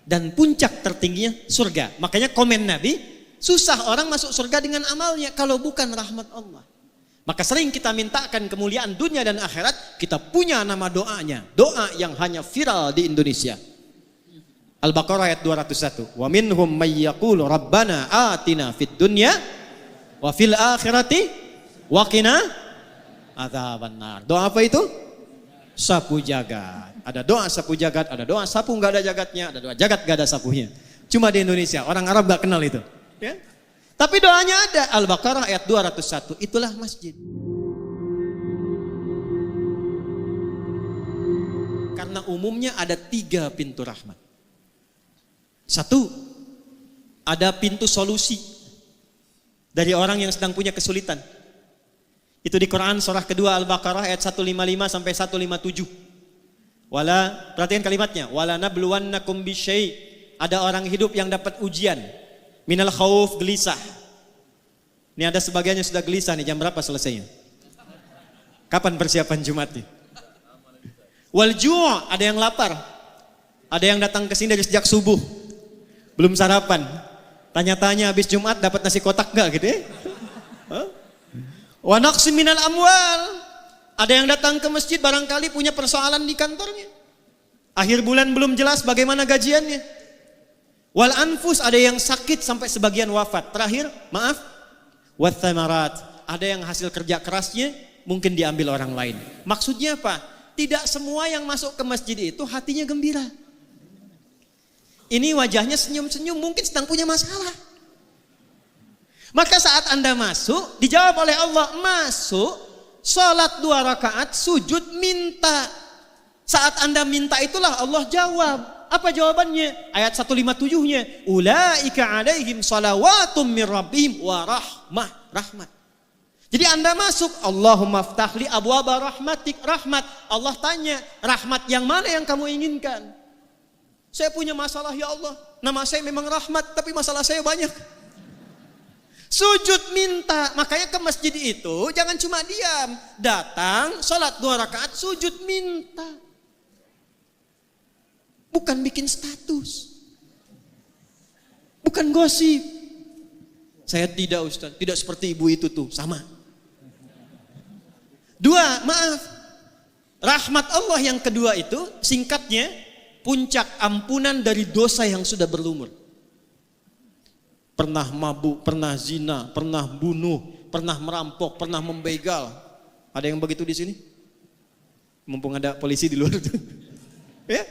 dan puncak tertingginya surga. Makanya komen Nabi, susah orang masuk surga dengan amalnya kalau bukan rahmat Allah. Maka sering kita mintakan kemuliaan dunia dan akhirat, kita punya nama doanya. Doa yang hanya viral di Indonesia. Al-Baqarah ayat 201. Wa minhum may yaqulu rabbana atina fid dunya wa fil akhirati wa qina adzabannar. Doa apa itu? Sapu jagat. Ada doa sapu jagat, ada doa sapu enggak ada jagatnya, ada doa jagat enggak ada sapunya. Cuma di Indonesia, orang Arab enggak kenal itu, ya. Tapi doanya ada. Al-Baqarah ayat 201. Itulah masjid. Karena umumnya ada 3 pintu rahmat. 1, ada pintu solusi dari orang yang sedang punya kesulitan. Itu di Quran surah kedua Al-Baqarah ayat 155 sampai 157. Perhatikan kalimatnya. Wala nabluwannakum bisyai'. Ada orang hidup yang dapat ujian. Minal khauf, gelisah. Ini ada sebagiannya sudah gelisah nih, jam berapa selesainya? Kapan persiapan Jumat nih? Wal ju', ada yang lapar. Ada yang datang ke sini dari sejak subuh. Belum sarapan. Tanya-tanya habis Jumat dapat nasi kotak enggak gitu ya? Wa naqsim minal amwal. Ada yang datang ke masjid barangkali punya persoalan di kantornya. Akhir bulan belum jelas bagaimana gajiannya. Wal anfus, ada yang sakit sampai sebagian wafat. Terakhir, maaf, wat thamarat, ada yang hasil kerja kerasnya mungkin diambil orang lain. Maksudnya apa? Tidak semua yang masuk ke masjid itu hatinya gembira. Ini wajahnya senyum-senyum, mungkin sedang punya masalah. Maka saat Anda masuk, dijawab oleh Allah, masuk, sholat 2 rakaat, sujud, minta. Saat Anda minta itulah Allah jawab. Apa jawabannya? Ayat 157-nya. Ulaika alaihim salawatum min rabbihim wa rahmat. Jadi Anda masuk, Allahumma ftahli abwaba rahmatik, rahmat. Allah tanya, rahmat yang mana yang kamu inginkan? Saya punya masalah ya Allah. Nama saya memang rahmat, tapi masalah saya banyak. Sujud minta. Makanya ke masjid itu jangan cuma diam. Datang, sholat 2 rakaat, sujud minta. Bukan bikin status. Bukan gosip. Saya tidak Ustaz, tidak seperti ibu itu tuh, sama. 2, maaf. Rahmat Allah yang kedua itu singkatnya puncak ampunan dari dosa yang sudah berlumur. Pernah mabuk, pernah zina, pernah bunuh, pernah merampok, pernah membegal. Ada yang begitu di sini? Mumpung ada polisi di luar itu. Ya?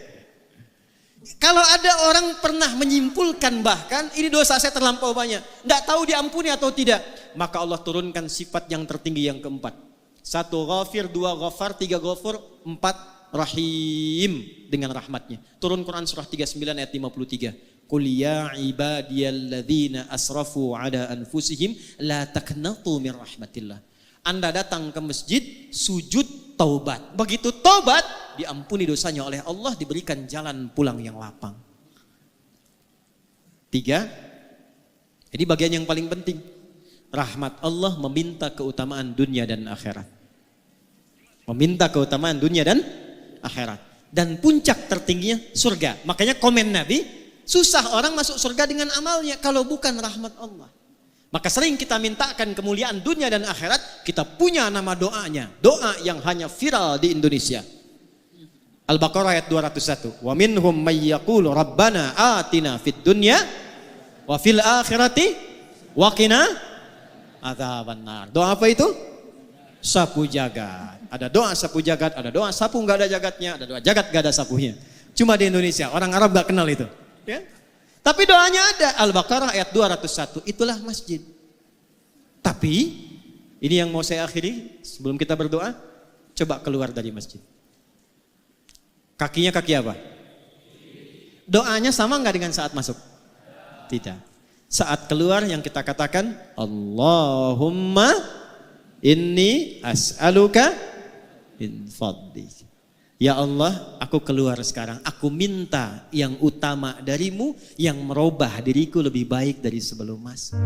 Kalau ada orang pernah menyimpulkan bahkan ini dosa saya terlampau banyak, enggak tahu diampuni atau tidak, maka Allah turunkan sifat yang tertinggi yang keempat. 1 ghafir, 2 ghafar, 3 ghafur, 4 rahim dengan rahmatnya. Turun Quran surah 39 ayat 53. Qul ya ibadiyalladzina asrafu ala anfusihim la taqnatu min rahmatillah. Anda datang ke masjid, sujud, taubat. Begitu taubat, diampuni dosanya oleh Allah, diberikan jalan pulang yang lapang. 3. Jadi bagian yang paling penting. Rahmat Allah meminta keutamaan dunia dan akhirat. Meminta keutamaan dunia dan akhirat. Dan puncak tertingginya surga. Makanya komen Nabi, susah orang masuk surga dengan amalnya kalau bukan rahmat Allah. Maka sering kita mintakan kemuliaan dunia dan akhirat, kita punya nama doanya. Doa yang hanya viral di Indonesia. Al-Baqarah ayat 201. Wa minhum may yaqulu rabbana atina fid dunya wa fil akhirati wa qina adzabannar. Doa apa itu? Sapu jagat. Ada doa sapu jagat, ada doa sapu enggak ada jagatnya, ada doa jagat enggak ada sapunya. Cuma di Indonesia, orang Arab enggak kenal itu, ya. Tapi doanya ada. Al-Baqarah ayat 201. Itulah masjid. Tapi ini yang mau saya akhiri sebelum kita berdoa, coba keluar dari masjid. Kakinya kaki apa? Doanya sama enggak dengan saat masuk? Tidak. Saat keluar yang kita katakan Allahumma inni as'aluka min fadlik. Ya Allah, aku keluar sekarang. Aku minta yang utama darimu yang merubah diriku lebih baik dari sebelum masuk.